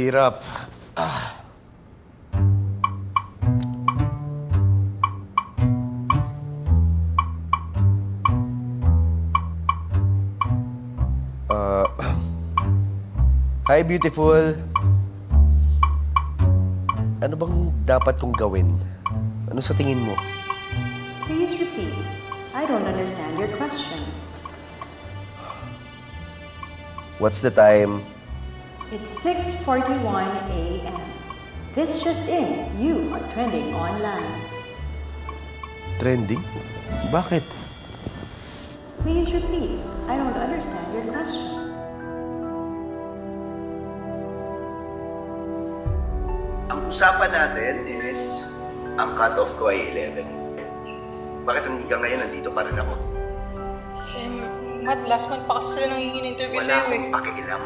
Hirap. Hi, beautiful. Ano bang dapat kong gawin? Ano sa tingin mo? Please repeat. I don't understand your question. What's the time? It's 6:41 a.m. This just in, you are trending online. Trending? Bakit? Please repeat. I don't understand your question. Ang usapan natin is, ang cut-off ko ay 11. Bakit hanggang ngayon nandito pa rin ako? Matt, last month pa kasi sila nangingin interview Wala sa'yo akong pakialam.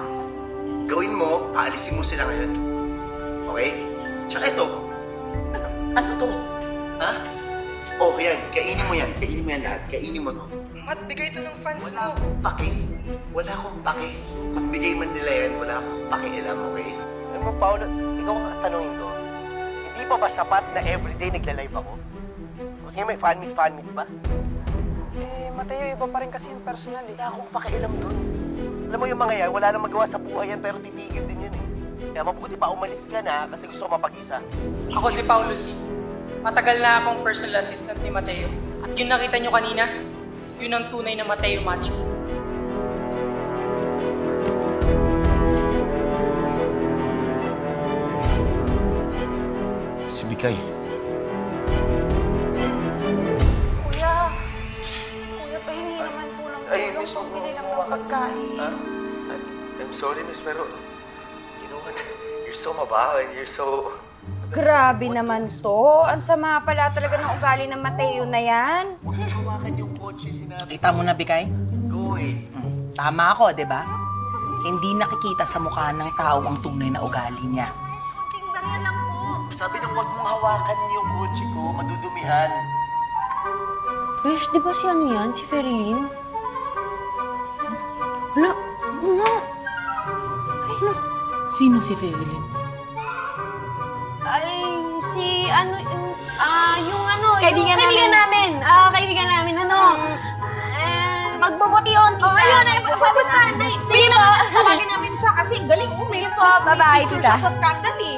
Gawin mo, paalisin mo sila ngayon. Okay? Tsaka ito, ano to? Ha? Oh, yan. Kainin mo yan. Kainin mo yan lahat. Kainin mo to. Matt, bigay ito ng fans Wala mo. akong paki. Wala akong paki. Kung bigay man nila yan, wala akong pakialam, okay? Alam mo, Paolo, ikaw ang tanongin ko. Hindi pa ba sapat na everyday nagla-live ako? Kasi may fan-meet ba? Mateo, iba pa rin kasi yung personal eh. Wala akong pakialam dun. Alam mo yung mga yan, wala nang magawa sa buhay yan, pero titigil din yun eh. Kaya mabuti pa umalis ka na kasi gusto ko mapag-isa. Ako si Paulo C. Matagal na akong personal assistant ni Mateo. At yung nakita nyo kanina, yun ang tunay na Mateo Macho. Si Bikay. Kuya, pahingi naman po ng tulong. Miss, Pambili lang ng pagkain. I'm sorry, Miss, pero you know what? You're so mabaho and you're so... Grabe naman to. Ang sama pala talaga ng ugali ng Mateo na yan. Huwag mo hawakan yung kotse, sinabi. Kita mo na, Bikay? Go eh. Tama ako, di ba? Hindi nakikita sa mukha ng tao ang tunay na ugali niya. Kunting barya lang po. Sabi nang huwag mong hawakan yung kotse ko, madudumihan. Besh, di ba si ano yan? Si Ferilyn? Wala. Wala. Sino si Ferilyn? Ay, si ano, yung ano, Kaibigan namin. Kaibigan namin, ano? Magbobotion, tita. Oh, ayun, basta. Sige po. Tawagin namin siya kasi galing Sige po, bye-bye, tita. sa scandal eh.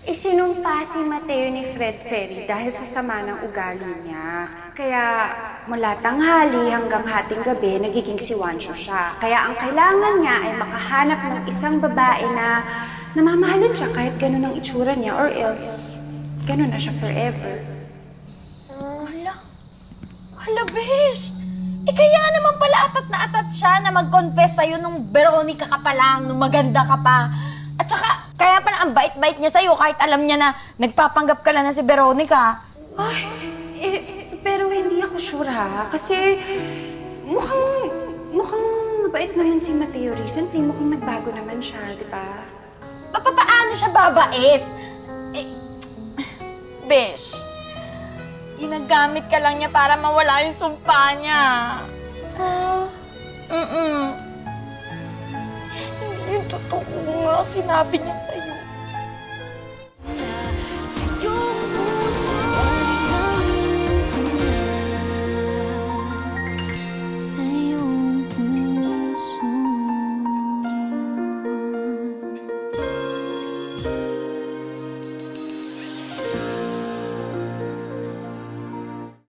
Isinumpa si Mateo ni Fred Ferry dahil sa sama ng ugali niya. Kaya mula tanghali hanggang hating gabi, nagiging si Juancho siya. Kaya ang kailangan niya ay makahanap ng isang babae na namamahalin siya kahit ganun ang itsura niya or else ganun na siya forever. Hala, Besh! Kaya naman pala atat siya na mag-confess sa'yo nung Veronica ka pa lang, nung maganda ka pa. At saka, kaya pala ang bait-bait niya sa'yo kahit alam niya na nagpapanggap ka lang na si Veronica. Ay, pero hindi ako sure ha. Kasi mukhang mabait naman si Mateo recently. Mukhang nagbago naman siya, di ba? Paano siya babait? Besh, ginagamit ka lang niya para mawala yung sumpa niya. Hindi yung totoo nga sinabi niya sa'yo.